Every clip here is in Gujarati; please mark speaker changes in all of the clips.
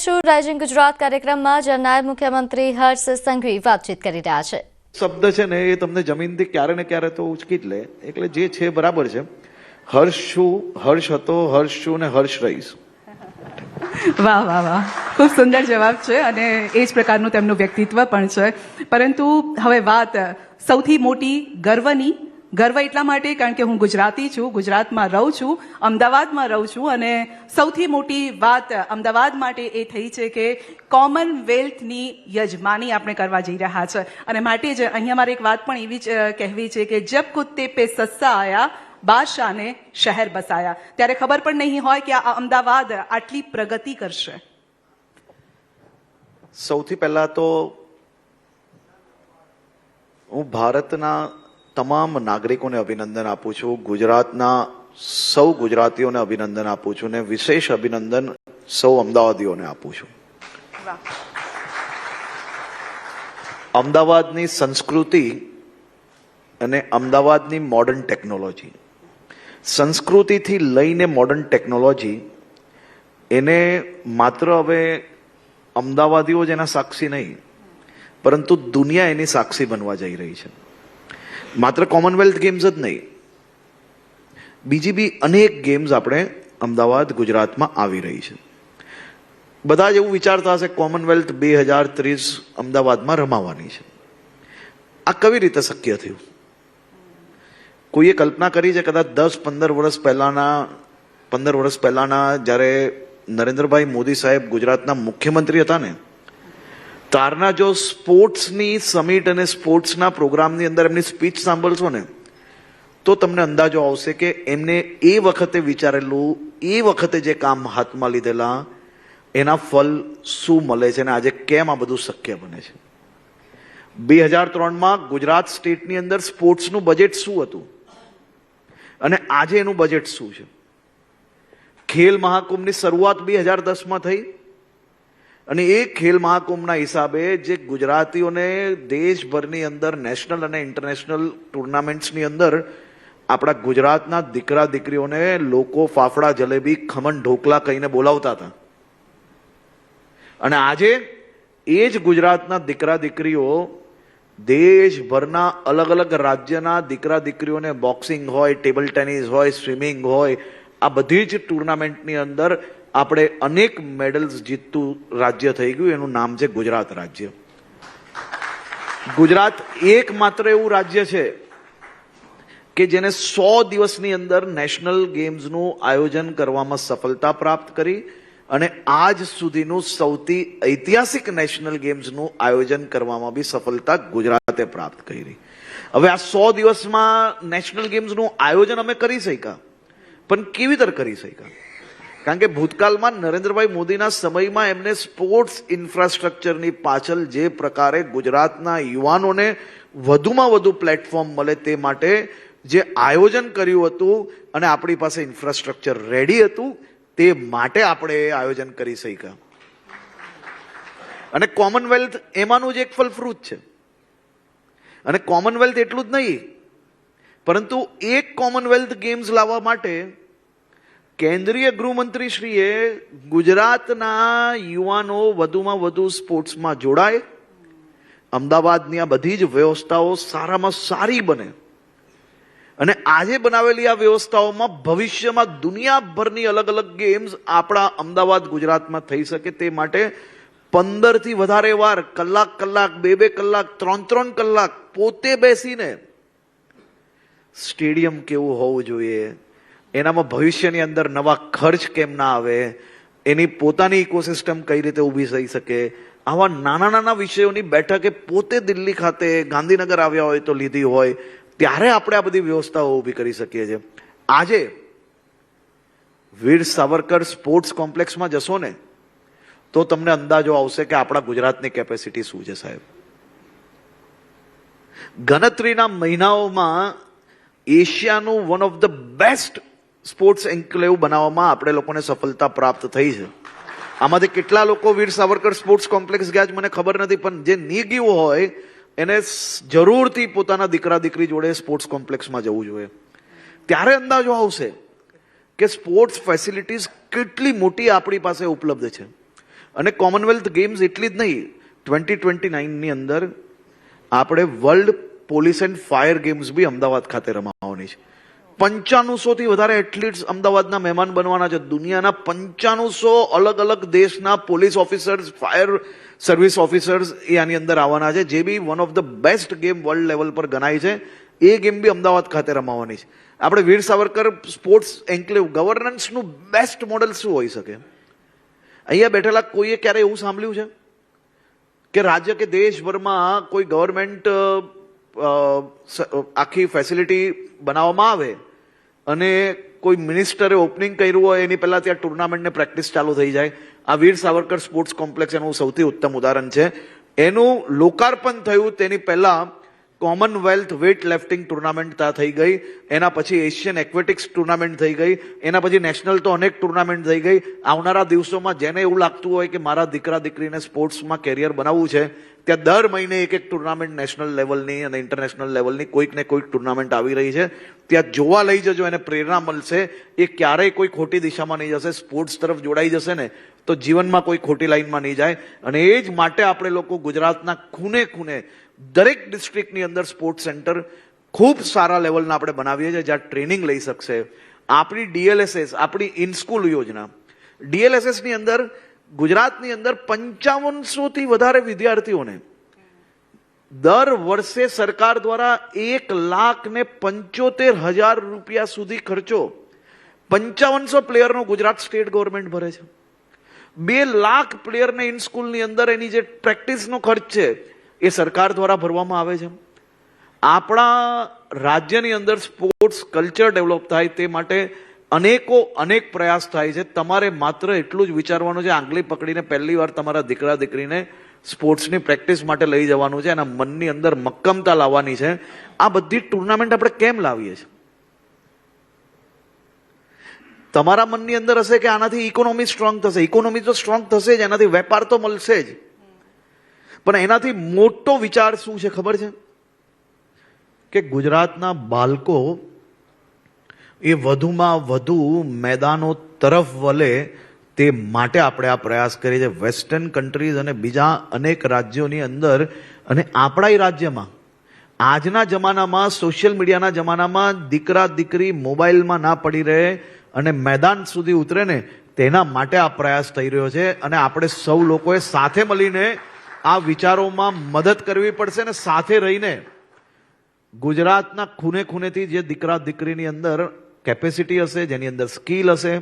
Speaker 1: રહીશું રાઇઝિંગ ગુજરાત કાર્યક્રમમાં જ્યાં નાયબ મુખ્યમંત્રી હર્ષ સંઘવી વાતચીત કરી રહ્યા છે.
Speaker 2: શબ્દ છે ને એ તમને જમીનથી ક્યારે ને ક્યારે તો ઉચકી જ લે, એટલે જે છે બરાબર છે. હર્ષ શું, હર્ષ હતો, હર્ષ છું ને હર્ષ રહીશ.
Speaker 3: વાહ વાહ વાહ, ખૂબ સુંદર જવાબ છે અને એ જ પ્રકારનું તેમનું વ્યક્તિત્વ પણ છે. પરંતુ હવે વાત સૌથી મોટી ગર્વની. ગર્વ એટલા માટે કારણ કે હું ગુજરાતી છું, ગુજરાતમાં રહું છું, અમદાવાદમાં રહું છું અને સૌથી મોટી વાત અમદાવાદ માટે એ થઈ છે કે કોમનવેલ્થની યજમાની આપણે કરવા જઈ રહ્યા છે. અને માટે જ અહીંયા મારે એક વાત પણ એવી જ કહેવી છે કે જબ કુત્તે પે સસ્સા આયા બાદશાહ ને શહેર બસાયા. ત્યારે ખબર પણ નહીં હોય કે આ અમદાવાદ આટલી પ્રગતિ કરશે.
Speaker 2: સૌથી પહેલા તો હું ભારતના તમામ નાગરિકોને અભિનંદન આપું છું, ગુજરાતના સૌ ગુજરાતીઓને અભિનંદન આપું છું ને વિશેષ અભિનંદન સૌ અમદાવાદીઓને આપું છું. અમદાવાદની સંસ્કૃતિ અને અમદાવાદની મોડર્ન ટેકનોલોજી, સંસ્કૃતિથી લઈને મોડર્ન ટેકનોલોજી, એને માત્ર હવે અમદાવાદીઓ જ એના સાક્ષી નહીં, પરંતુ દુનિયા એની સાક્ષી બનવા જઈ રહી છે. માત્ર કોમનવેલ્થ ગેમ્સ જ નહીં, બીજી બી અનેક ગેમ્સ આપણે અમદાવાદ ગુજરાતમાં આવી રહી છે. બધા જ એવું વિચારતા હશે કોમનવેલ્થ 2030 અમદાવાદમાં રમાવાની છે. આ કેવી રીતે શક્ય થયું? કોઈએ કલ્પના કરી છે કદાચ 10-15 વર્ષ પહેલાના જ્યારે નરેન્દ્રભાઈ મોદી સાહેબ ગુજરાતના મુખ્યમંત્રી હતા ને, તારના જો સ્પોર્ટ્સની સમિટ અને સ્પોર્ટ્સના પ્રોગ્રામની અંદર એમની સ્પીચ સાંભળશો ને તો તમને અંદાજો આવશે કે એમને એ વખતે વિચારેલું, એ વખતે જે કામ હાથમાં લીધેલા એના ફળ શું મળે છે અને આજે કેમ આ બધું શક્ય બને છે. 2003માં ગુજરાત સ્ટેટની અંદર સ્પોર્ટ્સનું બજેટ શું હતું અને આજે એનું બજેટ શું છે. ખેલ મહાકુંભની શરૂઆત 2010માં થઈ અને એ ખેલ મહાકુંભના હિસાબે જે ગુજરાતીઓને દેશભરની અંદર નેશનલ અને ઇન્ટરનેશનલ ટુર્નામેન્ટ્સની અંદર આપણા ગુજરાતના દીકરા દીકરીઓને લોકો ફાફડા જલેબી ખમણ ઢોકલા કહીને બોલાવતા હતા. અને આજે એ જ ગુજરાતના દીકરા દીકરીઓ દેશભરના અલગ અલગ રાજ્યના દીકરા દીકરીઓને બોક્સિંગ હોય, ટેબલ ટેનિસ હોય, સ્વિમિંગ હોય, આ બધી જ ટુર્નામેન્ટની અંદર આપણે અનેક મેડલ્સ જીતતું રાજ્ય થઈ ગયું. એનું નામ છે ગુજરાત રાજ્ય. ગુજરાત એકમાત્ર એવું રાજ્ય છે કે જેને 100 દિવસની અંદર નેશનલ ગેમ્સનું આયોજન કરવામાં સફળતા પ્રાપ્ત કરી અને આજ સુધીનું સૌથી ઐતિહાસિક નેશનલ ગેમ્સનું આયોજન કરવામાં બી સફળતા ગુજરાતે પ્રાપ્ત કરી. હવે આ 100 દિવસમાં નેશનલ ગેમ્સનું આયોજન અમે કરી શક્યા, પણ કેવી રીતે કરી શક્યા? કારણ કે ભૂતકાળમાં નરેન્દ્રભાઈ મોદીના સમયમાં એમને સ્પોર્ટ્સ ઇન્ફ્રાસ્ટ્રક્ચરની પાછળ જે પ્રકારે ગુજરાતના યુવાનોને વધુમાં વધુ પ્લેટફોર્મ મળે તે માટે જે આયોજન કર્યું હતું અને આપણી પાસે ઇન્ફ્રાસ્ટ્રક્ચર રેડી હતું, તે માટે આપણે આયોજન કરી શક્યા. અને કોમનવેલ્થ એમાંનું જ એક ફલફ્રૂટ છે. અને કોમનવેલ્થ એટલું જ નહીં, પરંતુ એક કોમનવેલ્થ ગેમ્સ લાવવા માટે કેન્દ્રીય ગૃહમંત્રીશ્રીએ ગુજરાતના યુવાનો વધુમાં વધુ સ્પોર્ટ્સમાં જોડાય, અમદાવાદની આ બધી જ વ્યવસ્થાઓ સારામાં સારી બને અને આજે બનાવેલી આ વ્યવસ્થાઓમાં ભવિષ્યમાં દુનિયાભરની અલગ અલગ ગેમ્સ આપણા અમદાવાદ ગુજરાતમાં થઈ શકે તે માટે 15થી વધારે વાર કલાક 2 કલાક 3 કલાક પોતે બેસીને સ્ટેડિયમ કેવું હોવું જોઈએ, એનામાં ભવિષ્યની અંદર નવા ખર્ચ કેમ ના આવે, એની પોતાની ઇકોસિસ્ટમ કઈ રીતે ઊભી થઈ શકે, આવા નાના નાના વિષયોની બેઠકે પોતે દિલ્હી ખાતે, ગાંધીનગર આવ્યા હોય તો લીધી હોય, ત્યારે આપણે આ બધી વ્યવસ્થાઓ ઊભી કરી શકીએ છીએ. આજે વીર સાવરકર સ્પોર્ટ્સ કોમ્પ્લેક્સમાં જશો ને તો તમને અંદાજો આવશે કે આપણા ગુજરાતની કેપેસિટી શું છે સાહેબ. ગણતરીના મહિનાઓમાં એશિયાનું one of the best sports enclave બનાવવામાં આપણે લોકોને સફળતા પ્રાપ્ત થઈ છે. આમાંથી કેટલા લોકો વીર સાવરકર સ્પોર્ટ્સ કોમ્પ્લેક્સ ગયા મને ખબર નથી, પણ જે નહીં ગયું હોય એને જરૂરથી પોતાના દીકરા દીકરી જોડે સ્પોર્ટ્સ કોમ્પ્લેક્સમાં જવું જોઈએ. ત્યારે અંદાજો આવશે કે સ્પોર્ટ્સ ફેસિલિટીઝ કેટલી મોટી આપણી પાસે ઉપલબ્ધ છે. અને કોમનવેલ્થ ગેમ્સ એટલી જ નહીં, 2029ની અંદર આપણે world police and fire games બી અમદાવાદ ખાતે રમાવાની છે. 9500થી વધારે એથ્લીટ્સ અમદાવાદના મહેમાન બનવાના છે. દુનિયાના 9500 અલગ અલગ દેશના police officers, fire service officers એ આની અંદર આવવાના છે. જે બી one of the best game world level પર ગણાય છે, એ ગેમ બી અમદાવાદ ખાતે રમાવાની છે. આપણે વીર સાવરકર સ્પોર્ટ્સ એન્કલેવ ગવર્નન્સનું બેસ્ટ મોડેલ શું હોઈ શકે? અહીંયા બેઠેલા કોઈએ ક્યારે એવું સાંભળ્યું છે કે રાજ્ય કે દેશભરમાં કોઈ ગવર્મેન્ટ આખી ફેસિલિટી બનાવવામાં આવે અને કોઈ મિનિસ્ટરે ઓપનિંગ કર્યું હોય એની પહેલા ત્યાં ટુર્નામેન્ટને પ્રેક્ટિસ ચાલુ થઈ જાય? આ વીર સાવરકર સ્પોર્ટ્સ કોમ્પ્લેક્સ એનું સૌથી ઉત્તમ ઉદાહરણ છે. એનું લોકાર્પણ થયું તેની પહેલા કોમનવેલ્થ વેઇટ લિફ્ટિંગ ટુર્નામેન્ટ ત્યાં થઈ ગઈ, એના પછી એશિયન એક્વેટિક્સ ટુર્નામેન્ટ થઈ ગઈ, એના પછી નેશનલ તો અનેક ટુર્નામેન્ટ થઈ ગઈ. આવનારા દિવસોમાં જેને એવું લાગતું હોય કે મારા દીકરા દીકરીને સ્પોર્ટ્સમાં કેરિયર બનાવવું છે, ત્યાં દર મહિને એક એક ટુર્નામેન્ટ નેશનલ લેવલની અને ઇન્ટરનેશનલ લેવલની કોઈક ને કોઈક ટુર્નામેન્ટ આવી રહી છે. ત્યાં જોવા લઈ જજો, એને પ્રેરણા મળશે. એ ક્યારેય કોઈ ખોટી દિશામાં નહીં જશે. સ્પોર્ટ્સ તરફ જોડાઈ જશે ને તો જીવનમાં કોઈ ખોટી લાઈનમાં નહીં જાય. અને એ જ માટે આપણે લોકો ગુજરાતના ખૂણે ખૂણે દરેક ડિસ્ટ્રિક્ટની અંદર સ્પોર્ટ્સ સેન્ટર ખૂબ સારા લેવલના આપણે બનાવીએ છીએ, જ્યાં ટ્રેનિંગ લઈ શકશે. આપણી DLSS, આપણી ઇન સ્કૂલ યોજના, DLSSની અંદર ગુજરાતની અંદર 5500થી વધારે વિદ્યાર્થીઓને દર વર્ષે સરકાર દ્વારા 1,75,000 રૂપિયા સુધી ખર્ચો 5500 પ્લેયરનો ગુજરાત સ્ટેટ ગવર્મેન્ટ ભરે છે. 2 લાખ પ્લેયરને ઇન સ્કૂલની અંદર એની જે પ્રેક્ટિસનો ખર્ચ છે એ સરકાર દ્વારા ભરવામાં આવે છે. આપણા રાજ્યની અંદર સ્પોર્ટ્સ કલ્ચર ડેવલપ થાય તે માટે અનેક પ્રયાસ થાય છે. તમારે માત્ર એટલું જ વિચારવાનું છે, આંગળી પકડીને પહેલી વાર તમારા દીકરા દીકરીને સ્પોર્ટ્સની પ્રેક્ટિસ માટે લઈ જવાનું છે, એના મનની અંદર મક્કમતા લાવવાની છે. આ બધી ટુર્નામેન્ટ આપણે કેમ લાવીએ છીએ? તમારા મનની અંદર હશે કે આનાથી ઇકોનોમી સ્ટ્રોંગ થશે. ઇકોનોમી તો સ્ટ્રોંગ થશે જ, એનાથી વેપાર તો મળશે જ, પણ એનાથી મોટો વિચાર શું છે ખબર છે? કે ગુજરાતના બાળકો એ વધુમાં વધુ મેદાનો તરફ વળે તે માટે આપણે આ પ્રયાસ કરીએ છીએ. વેસ્ટર્ન કન્ટ્રીઝ અને બીજા અનેક રાજ્યોની અંદર અને આપણા રાજ્યમાં આજના જમાનામાં, સોશિયલ મીડિયાના જમાનામાં દીકરા દીકરી મોબાઈલમાં ના પડી રહે અને મેદાન સુધી ઉતરે ને, તેના માટે આ પ્રયાસ થઈ રહ્યો છે. અને આપણે સૌ લોકોએ સાથે મળીને આ વિચારોમાં મદદ કરવી પડશે અને સાથે રહીને ગુજરાતના ખૂણે ખૂણેથી જે દીકરા દીકરીની અંદર કેપેસિટી હશે, જેની અંદર સ્કિલ હશે,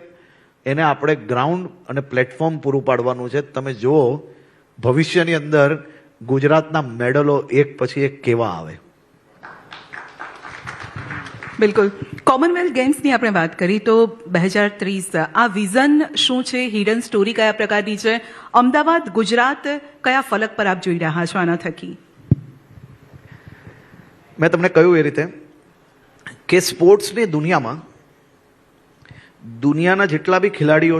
Speaker 2: એને આપણે ગ્રાઉન્ડ અને પ્લેટફોર્મ પૂરું પાડવાનું છે. તમે જુઓ ભવિષ્યની અંદર ગુજરાતના મેડલો એક પછી એક કેવા આવે.
Speaker 3: બિલકુલ. કોમનવેલ્થ ગેમ્સની આપણે વાત કરી તો 2030 આ વિઝન શું છે? હિડન સ્ટોરી કયા પ્રકારની છે? અમદાવાદ, ગુજરાત કયા ફલક પર આપ જોઈ રહ્યા છો આના થકી?
Speaker 2: મેં તમને કહ્યું એ રીતે કે સ્પોર્ટ્સની દુનિયાના જેટલા બી ખેલાડીઓ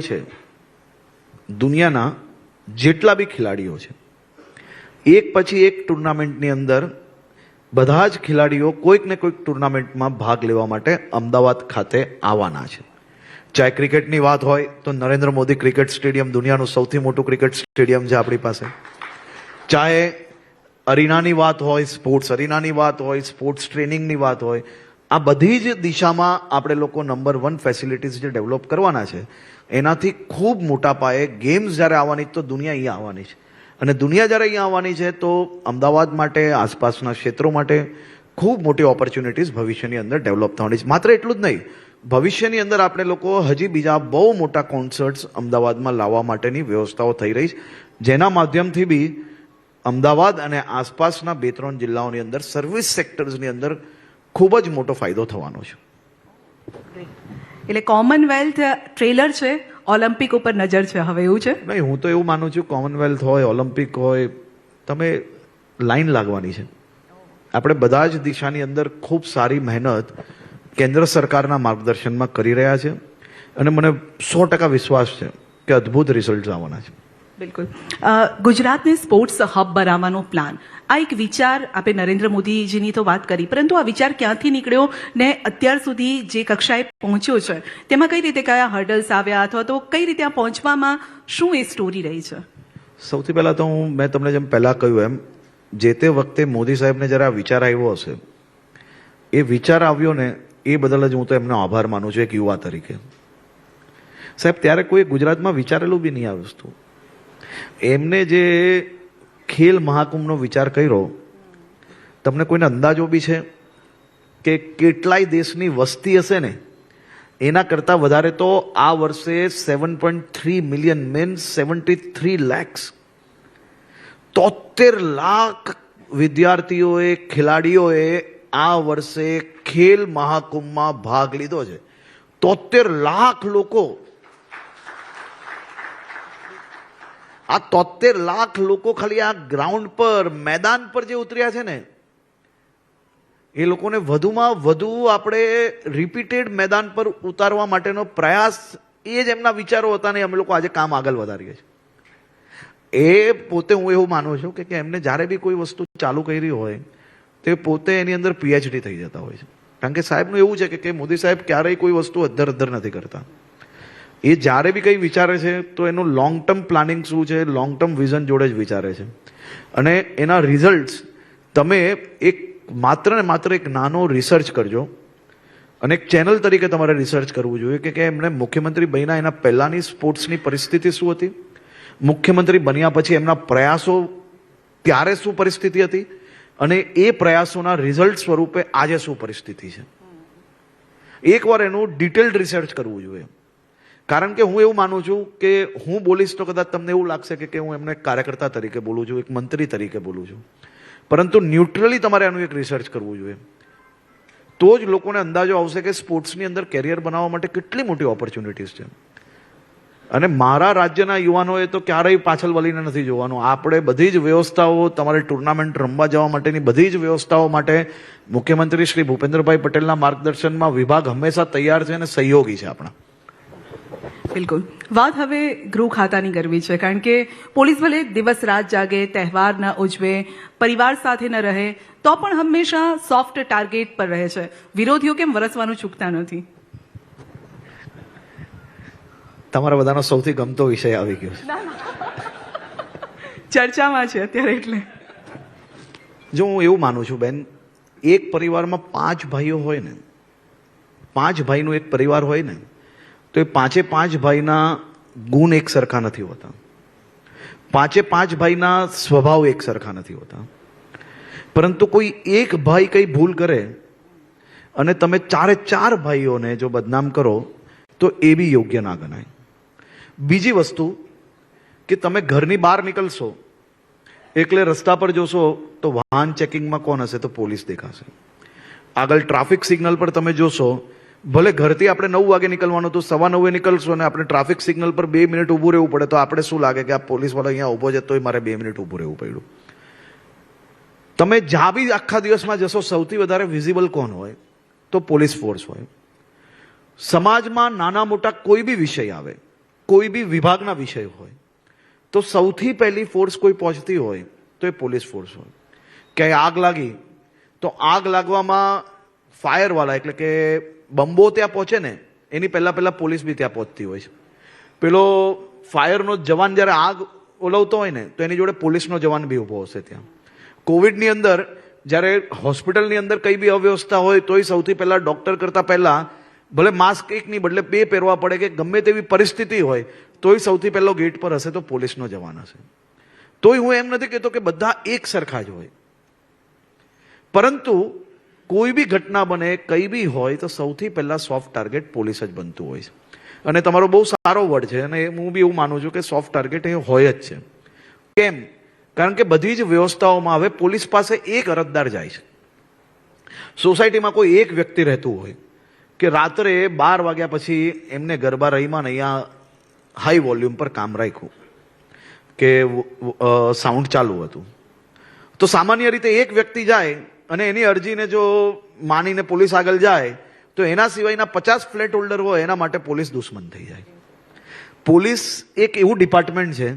Speaker 2: છે, એક પછી એક ટુર્નામેન્ટની અંદર બધા જ ખેલાડીઓ કોઈક ને કોઈક ટુર્નામેન્ટમાં ભાગ લેવા માટે અમદાવાદ ખાતે આવવાના છે. ચાહે ક્રિકેટની વાત હોય તો નરેન્દ્ર મોદી ક્રિકેટ સ્ટેડિયમ દુનિયાનું સૌથી મોટું ક્રિકેટ સ્ટેડિયમ છે આપણી પાસે. ચાહે અરીનાની વાત હોય, સ્પોર્ટ્સ અરીનાની વાત હોય, સ્પોર્ટ્સ ટ્રેનિંગની વાત હોય, આ બધી જ દિશામાં આપણે લોકો નંબર 1 ફેસિલિટીઝ જે ડેવલપ કરવાના છે, એનાથી ખૂબ મોટા પાયે ગેમ્સ જ્યારે આવવાની તો દુનિયા અહીંયા આવવાની છે. અને દુનિયા જ્યારે અહીંયા આવવાની છે તો અમદાવાદ માટે, આસપાસના ક્ષેત્રો માટે ખૂબ મોટી ઓપોર્ચ્યુનિટીઝ ભવિષ્યની અંદર ડેવલપ થવાની છે. માત્ર એટલું જ નહીં, ભવિષ્યની અંદર આપણે લોકો હજી બીજા બહુ મોટા કોન્સર્ટ્સ અમદાવાદમાં લાવવા માટેની વ્યવસ્થાઓ થઈ રહી છે, જેના માધ્યમથી બી અમદાવાદ અને આસપાસના 2-3 જિલ્લાઓની અંદર સર્વિસ સેક્ટર્સની અંદર ખૂબ જ મોટો ફાયદો થવાનો છે.
Speaker 3: એટલે કોમનવેલ્થ ટ્રેલર છે, ઓલિમ્પિક ઉપર નજર છે હવે, એવું છે?
Speaker 2: નહીં, હું તો એવું માનું છું કોમનવેલ્થ હોય, ઓલિમ્પિક હોય, તમે લાઈન લાગવાની છે. આપણે બધા જ દિશાની અંદર ખૂબ સારી મહેનત કેન્દ્ર સરકારના માર્ગદર્શનમાં કરી રહ્યા છે અને મને 100% વિશ્વાસ છે કે અદ્ભુત રિઝલ્ટ આવવાના છે.
Speaker 3: બિલકુલ. ગુજરાતને સ્પોર્ટ્સ હબ બનાવવાનો પ્લાન, આ એક વિચાર આપણે નરેન્દ્ર મોદીજીની તો વાત કરી, પરંતુ આ વિચાર ક્યાંથી નીકળ્યો ને અત્યાર સુધી જે કક્ષાએ પહોંચ્યો છે તેમાં કઈ રીતે કયા હર્ડલ્સ આવ્યા અથવા તો કઈ રીતે આ પહોંચવામાં શું એ સ્ટોરી રહી છે?
Speaker 2: સૌથી પહેલાં તો મેં તમને જેમ પહેલાં કહ્યું એમ જે તે વખતે મોદી સાહેબને જ્યારે આ વિચાર આવ્યો હશે, એ વિચાર આવ્યો ને એ બદલ જ હું તો એમનો આભાર માનું છું એક યુવા તરીકે. સાહેબ, ત્યારે કોઈ ગુજરાતમાં વિચારેલું બી નહીં આ વસ્તુ. એમને જે ખેલ મહાકુંભનો વિચાર કર્યો, તમને કોઈને અંદાજો બી છે કે કેટલાય દેશની વસ્તી હશે ને એના કરતાં વધારે તો આ વર્ષે 7.3 મિલિયન મીન્સ 73 lakhs 73 લાખ વિદ્યાર્થીઓએ ખેલાડીઓએ આ વર્ષે ખેલ મહાકુંભમાં ભાગ લીધો છે. 73 લાખ લોકો, આ 73 લાખ લોકો ખાલી આ ગ્રાઉન્ડ પર મેદાન પર જે ઉતર્યા છે ને એ લોકોને વધુમાં વધુ આપણે રિપીટેડ મેદાન પર ઉતારવા માટેનો પ્રયાસ એ જ એમના વિચારો હતા ને અમે લોકો આજે કામ આગળ વધારીએ છીએ. એ પોતે હું એવું માનું છું કે એમને જ્યારે બી કોઈ વસ્તુ ચાલુ કરી હોય તે પોતે એની અંદર PhD થઈ જતા હોય છે. કારણ કે સાહેબનું એવું છે કે મોદી સાહેબ ક્યારેય કોઈ વસ્તુ અધ્ધર નથી કરતા. એ જ્યારે બી કંઈ વિચારે છે તો એનું લોંગ ટર્મ પ્લાનિંગ શું છે, લોંગ ટર્મ વિઝન જોડે જ વિચારે છે. અને એના રિઝલ્ટ્સ તમે એક માત્ર ને માત્ર એક નાનો રિસર્ચ કરજો અને એક ચેનલ તરીકે તમારે રિસર્ચ કરવું જોઈએ કે એમણે મુખ્યમંત્રી બન્યા એના પહેલાંની સ્પોર્ટ્સની પરિસ્થિતિ શું હતી, મુખ્યમંત્રી બન્યા પછી એમના પ્રયાસો ત્યારે શું પરિસ્થિતિ હતી અને એ પ્રયાસોના રિઝલ્ટ સ્વરૂપે આજે શું પરિસ્થિતિ છે. એકવાર એનું ડિટેલ્ડ રિસર્ચ કરવું જોઈએ. કારણ કે હું એવું માનું છું કે હું બોલીશ તો કદાચ તમને એવું લાગશે કે હું એમને કાર્યકર્તા તરીકે બોલું છું, એક મંત્રી તરીકે બોલું છું, પરંતુ ન્યુટ્રલી તમારે આનું એક રિસર્ચ કરવું જોઈએ. તો જ લોકોને અંદાજો આવશે કે સ્પોર્ટ્સની અંદર કેરિયર બનાવવા માટે કેટલી મોટી ઓપોર્ચ્યુનિટીઝ છે. અને મારા રાજ્યના યુવાનોએ તો ક્યારેય પાછળ વળીને નથી જોવાનું. આપણે બધી જ વ્યવસ્થાઓ, તમારે ટુર્નામેન્ટ રમવા જવા માટેની બધી જ વ્યવસ્થાઓ માટે મુખ્યમંત્રી શ્રી ભૂપેન્દ્રભાઈ પટેલના માર્ગદર્શનમાં વિભાગ હંમેશા તૈયાર છે અને સહયોગી છે આપણા.
Speaker 3: બિલકુલ. વાત હવે ગૃહ ખાતાની કરવી છે, કારણ કે પોલીસ ભલે દિવસ રાત જાગે, તહેવાર ન ઉજવે, પરિવાર સાથે ન રહે, તો પણ હંમેશા સોફ્ટ ટાર્ગેટ પર રહે છે. વિરોધીઓ કેમ વરસવાનું ચૂકતા નથી?
Speaker 2: તમારા બધાનો સૌથી ગમતો વિષય આવી ગયો છે.
Speaker 3: ચર્ચામાં છે અત્યારે એટલે.
Speaker 2: જો હું એવું માનું છું બેન, એક પરિવારમાં 5 ભાઈઓ હોય ને, 5 ભાઈનું એક પરિવાર હોય ને, તો એ 5 ભાઈના ગુણ એક સરખા નથી હોતા. 5 ભાઈના સ્વભાવ એક સરખા નથી હોતા. પરંતુ કોઈ એક ભાઈ કઈ ભૂલ કરે અને તમે 4 ભાઈઓને જો બદનામ કરો તો એ બી યોગ્ય ના ગણાય. બીજી વસ્તુ કે તમે ઘરની બહાર નીકળશો એટલે રસ્તા પર જોશો તો વાહન ચેકિંગમાં કોણ હશે? તો પોલીસ દેખાશે. આગળ ટ્રાફિક સિગ્નલ પર તમે જોશો, ભલે ઘરથી આપણે 9 વાગે નીકળવાનું તો 9:15 નીકળશો અને આપણે ટ્રાફિક સિગ્નલ પર 2 મિનિટ ઊભું રહેવું પડે તો આપણે શું લાગે કે આ પોલીસવાળો અહીંયા ઊભો છે તોય મારે 2 મિનિટ ઊભું રહેવું પડ્યું. તમે જ્યાં બી આખા દિવસમાં જશો સૌથી વધારે વિઝિબલ કોણ હોય? તો પોલીસ ફોર્સ હોય. સમાજમાં નાના મોટા કોઈ બી વિષય આવે, કોઈ બી વિભાગના વિષય હોય તો સૌથી પહેલી ફોર્સ કોઈ પહોંચતી હોય તો એ પોલીસ ફોર્સ હોય. ક્યાંય આગ લાગી તો આગ લાગવામાં ફાયરવાળા એટલે કે બંબો ત્યાં પહોંચે ને એની પહેલાં પોલીસ બી ત્યાં પહોંચતી હોય છે. પેલો ફાયરનો જવાન જ્યારે આગ ઓલવતો હોય ને તો એની જોડે પોલીસનો જવાન બી ઊભો હશે ત્યાં. કોવિડની અંદર જ્યારે હોસ્પિટલની અંદર કંઈ બી અવ્યવસ્થા હોય તોય સૌથી પહેલાં ડૉક્ટર કરતાં પહેલાં ભલે માસ્ક એકની બદલે 2 પહેરવા પડે કે ગમે તેવી પરિસ્થિતિ હોય તોય સૌથી પહેલો ગેટ પર હશે તો પોલીસનો જવાન હશે. તોય હું એમ નથી કહેતો કે બધા એક સરખા જ હોય, પરંતુ કોઈ બી ઘટના બને, કંઈ બી હોય તો સૌથી પહેલાં સોફ્ટ ટાર્ગેટ પોલીસ જ બનતું હોય છે. અને તમારો બહુ સારો વર્ડ છે અને હું બી એવું માનું છું કે સોફ્ટ ટાર્ગેટ એ હોય જ છે. કેમ? કારણ કે બધી જ વ્યવસ્થાઓમાં હવે પોલીસ પાસે એક અરજદાર જાય છે. સોસાયટીમાં કોઈ એક વ્યક્તિ રહેતું હોય કે રાત્રે 12 વાગ્યા પછી એમને ગરબા રહીમાં અહીંયા હાઈ વોલ્યુમ પર કામ રાખ્યું કે સાઉન્ડ ચાલુ હતું, તો સામાન્ય રીતે એક વ્યક્તિ જાય અને એની અરજીને જો માનીને પોલીસ આગળ જાય તો એના સિવાયના 50 ફ્લેટ હોલ્ડર હોય એના માટે પોલીસ દુશ્મન થઈ જાય. પોલીસ એક એવું ડિપાર્ટમેન્ટ છે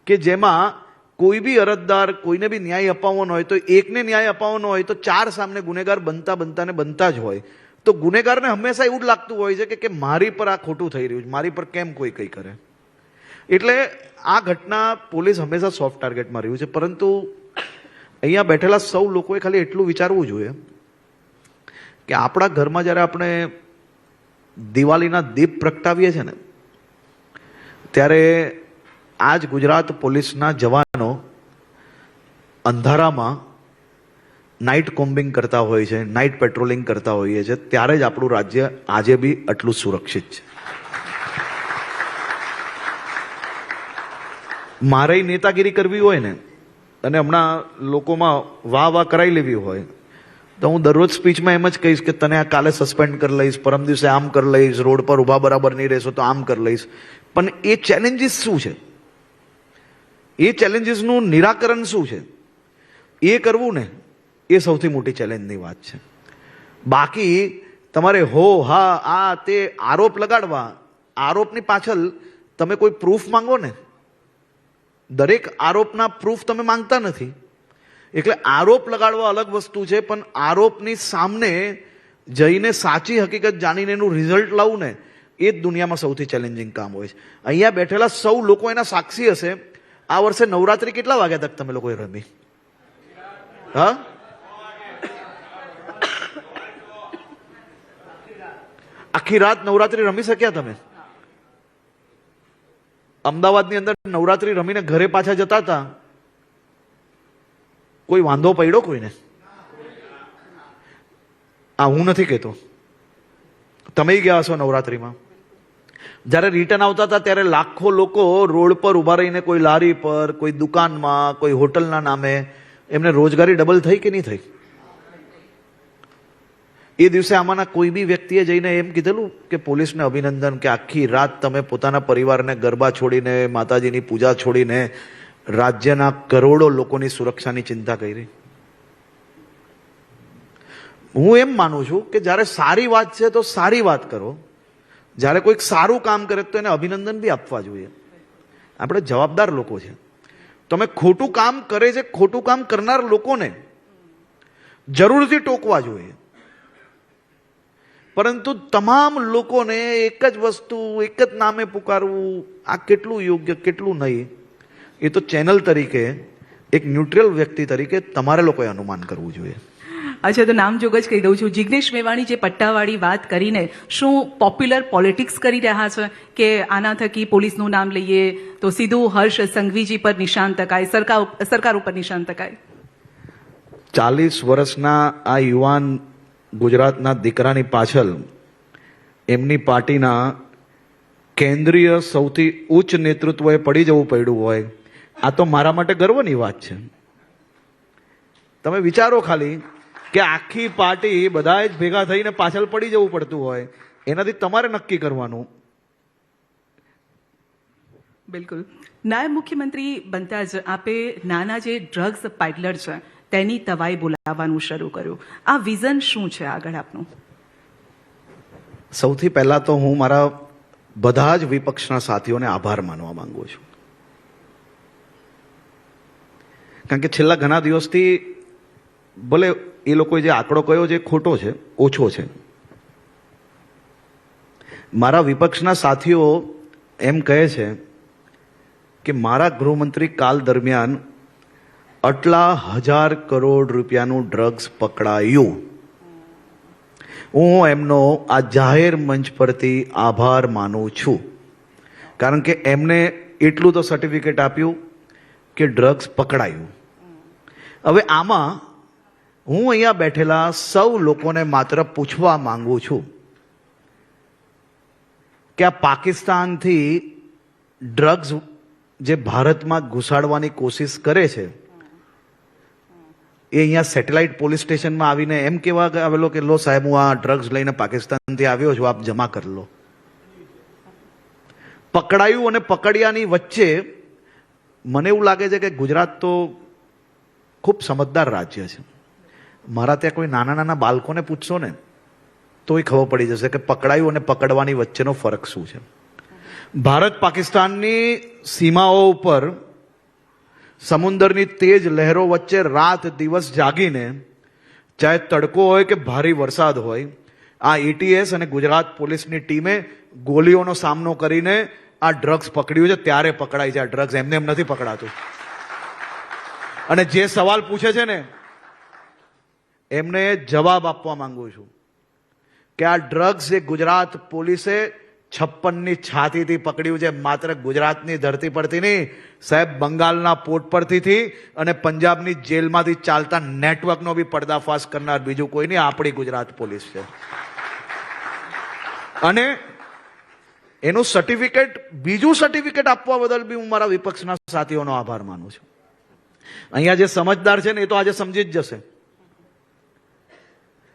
Speaker 2: કે જેમાં કોઈ બી અરજદાર કોઈને બી ન્યાય અપાવવાનો હોય તો એકને ન્યાય અપાવવાનો હોય તો 4 સામે ગુનેગાર બનતા જ હોય. તો ગુનેગારને હંમેશા એવું જ લાગતું હોય છે કે મારી પર આ ખોટું થઈ રહ્યું છે, મારી પર કેમ કોઈ કંઈ કરે. એટલે આ ઘટના પોલીસ હંમેશા સોફ્ટ ટાર્ગેટમાં રહ્યું છે, પરંતુ અહીંયા બેઠેલા સૌ લોકોએ ખાલી એટલું વિચારવું જોઈએ કે આપણા ઘરમાં જ્યારે આપણે દિવાળીના દીપ પ્રગટાવીએ છીએ ને, ત્યારે આજ ગુજરાત પોલીસના જવાનો અંધારામાં નાઇટ કોમ્બિંગ કરતા હોય છે, નાઇટ પેટ્રોલિંગ કરતા હોઈએ છે, ત્યારે જ આપણું રાજ્ય આજે બી આટલું સુરક્ષિત છે. મારે નેતાગીરી કરવી હોય ને અને હમણાં લોકોમાં વાહ વાહ કરાવી લેવી હોય તો હું દરરોજ સ્પીચમાં એમ જ કહીશ કે તને આ કાલે સસ્પેન્ડ કરી લઈશ, પરમ દિવસે આમ કરી લઈશ, રોડ પર ઊભા બરાબર નહીં રહેશો તો આમ કરી લઈશ. પણ એ ચેલેન્જીસ શું છે, એ ચેલેન્જીસનું નિરાકરણ શું છે, એ કરવું ને એ સૌથી મોટી ચેલેન્જની વાત છે. બાકી તમારે હો હા આ તે આરોપ લગાડવા, આરોપની પાછળ તમે કોઈ પ્રૂફ માંગો ને, દરેક આરોપના પ્રૂફ તમે માંગતા નથી. એટલે આરોપ લગાડવા અલગ વસ્તુ છે, પણ આરોપની સામે જઈને સાચી હકીકત જાણીને એનું રિઝલ્ટ લાવવું ને એ જ દુનિયામાં સૌથી ચેલેન્જિંગ કામ હોય છે. અહીંયા બેઠેલા સૌ લોકો એના સાક્ષી હશે. આ વર્ષે નવરાત્રી કેટલા વાગ્યા તક તમે લોકોએ રમી? હા, આખી રાત નવરાત્રી રમી શક્યા તમે? અમદાવાદની અંદર નવરાત્રી રમીને ઘરે પાછા જતા હતા, કોઈ વાંધો પડ્યો કોઈને? આ હું નથી કહેતો, તમે ગયા હશો નવરાત્રીમાં. જ્યારે રિટર્ન આવતા હતા ત્યારે લાખો લોકો રોડ પર ઉભા રહીને, કોઈ લારી પર, કોઈ દુકાનમાં, કોઈ હોટલના નામે, એમને રોજગારી ડબલ થઈ કે નહીં થઈ? એ દિવસે આમાંના કોઈ બી વ્યક્તિએ જઈને એમ કીધેલું કે પોલીસને અભિનંદન કે આખી રાત તમે પોતાના પરિવારને ગરબા છોડીને, માતાજીની પૂજા છોડીને રાજ્યના કરોડો લોકોની સુરક્ષાની ચિંતા કરી? હું એમ માનું છું કે જ્યારે સારી વાત છે તો સારી વાત કરો, જ્યારે કોઈક સારું કામ કરે તો એને અભિનંદન બી આપવા જોઈએ. આપણે જવાબદાર લોકો છે. તમે ખોટું કામ કરે છે, ખોટું કામ કરનાર લોકોને જરૂરથી ટોકવા જોઈએ, પરંતુ તમામ લોકોને એક જ વસ્તુ, એક જ નામે પુકારવું, આ કેટલું યોગ્ય, કેટલું નહીં, એ તો ચેનલ તરીકે, એક ન્યુટ્રલ વ્યક્તિ તરીકે તમારે લોકોએ અનુમાન કરવું જોઈએ.
Speaker 3: અચ્છા, તો નામ જોગ જ કહી દઉં છું, જિગ્નેશ મેવાણી જે પટ્ટાવાળી વાત કરીને શું પોપ્યુલર પોલિટિક્સ કરી રહ્યા છે કે આના થકી પોલીસનું નામ લઈએ તો સીધું હર્ષ સંઘવીજી પર નિશાન તકાય, સરકાર ઉપર નિશાન તકાય?
Speaker 2: 40 વર્ષના આ યુવાન ગુજરાતના દીકરાની પાછળ એમની પાર્ટીના કેન્દ્રીય સૌથી ઉચ્ચ નેતૃત્વએ પડી જવું પડ્યું હોય, આ તો મારા માટે ગર્વની વાત છે. તમે વિચારો ખાલી કે આખી પાર્ટી બધા જ ભેગા થઈને પાછળ પડી જવું પડતું હોય, એનાથી તમારે નક્કી કરવાનું.
Speaker 3: બિલકુલ. નાયબ મુખ્યમંત્રી બનતા જ આપે નાના જે ડ્રગ્સ પેડલર છે તેની તવાઈ બોલાવવાનું શરૂ કર્યું. આ વિઝન શું છે આગળ આપનું?
Speaker 2: સૌથી પહેલા તો હું મારા બધા જ વિપક્ષના સાથીઓને આભાર માનવા માંગુ છું, કારણ કે છેલ્લા ઘણા દિવસથી ભલે એ લોકોએ જે આંકડો કયો છે ખોટો છે, ઓછો છે, મારા વિપક્ષના સાથીઓ એમ કહે છે કે મારા ગૃહમંત્રી કાલ દરમિયાન આટલા 1000 કરોડ રૂપિયાનું ડ્રગ્સ પકડાયું. હું એમનો આ જાહેર મંચ પરથી આભાર માનું છું, કારણ કે એમને એટલું તો સર્ટિફિકેટ આપ્યું કે ડ્રગ્સ પકડાયું. હવે આમાં હું અહીંયા બેઠેલા સૌ લોકોને માત્ર પૂછવા માંગુ છું કે આ પાકિસ્તાનથી ડ્રગ્સ જે ભારતમાં ઘુસાડવાની કોશિશ કરે છે, એ અહીંયા સેટેલાઇટ પોલીસ સ્ટેશનમાં આવીને એમ કહેવા આવેલો કે લો સાહેબ, હું આ ડ્રગ્સ લઈને પાકિસ્તાનથી આવ્યો છું, આપ જમા કરી લો. પકડાયું અને પકડ્યાની વચ્ચે મને એવું લાગે છે કે ગુજરાત તો ખૂબ સમજદાર રાજ્ય છે. મારા ત્યાં કોઈ નાના નાના બાળકોને પૂછશો ને તોય ખબર પડી જશે કે પકડાયું અને પકડવાની વચ્ચેનો ફરક શું છે. ભારત પાકિસ્તાનની સીમાઓ ઉપર સમુદ્રની તેજ લહેરો વચ્ચે રાત દિવસ જાગીને, ચાહે તડકો હોય કે ભારે વરસાદ હોય, આ એટીએસ અને ગુજરાત પોલીસની ટીમે ગોળીઓનો સામનો કરીને આ ડ્રગ્સ પકડ્યું છે ત્યારે પકડાય છે. આ ડ્રગ્સ એમને એમ નથી પકડાતું. અને જે સવાલ પૂછે છે ને એમને જવાબ આપવા માંગુ છું કે આ ડ્રગ્સ એ ગુજરાત પોલીસે 56ની છાતીથી પકડ્યું છે. માત્ર ગુજરાતની ધરતી પરથી નહીં સાહેબ, બંગાળના પોર્ટ પરથી અને પંજાબની જેલમાંથી ચાલતા નેટવર્કનો બી પર્દાફાશ કરનાર બીજું કોઈ નહીં, આપણી ગુજરાત પોલીસ છે. અને એનું સર્ટિફિકેટ, બીજું સર્ટિફિકેટ આપવા બદલ બી હું મારા વિપક્ષના સાથીઓનો આભાર માનું છું. અહીંયા જે સમજદાર છે ને એ તો આજે સમજી જ જશે.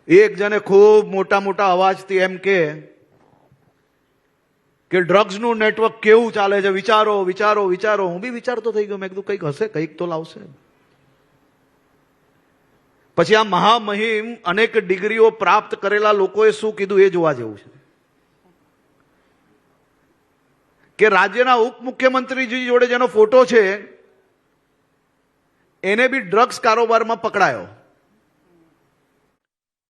Speaker 2: એક જણે ખૂબ મોટા મોટા અવાજથી એમ કે ડ્રગ્સનું નેટવર્ક કેવું ચાલે છે, વિચારો વિચારો વિચારો. હું બી વિચારતો થઈ ગયો, મેં કીધું કંઈક હશે, કંઈક તો લાવશે. પછી આ મહામહિમ અનેક ડિગ્રીઓ પ્રાપ્ત કરેલા લોકોએ શું કીધું એ જોવા જેવું છે કે રાજ્યના ઉપમુખ્યમંત્રીજી જોડે જેનો ફોટો છે એને બી ડ્રગ્સ કારોબારમાં પકડાયો.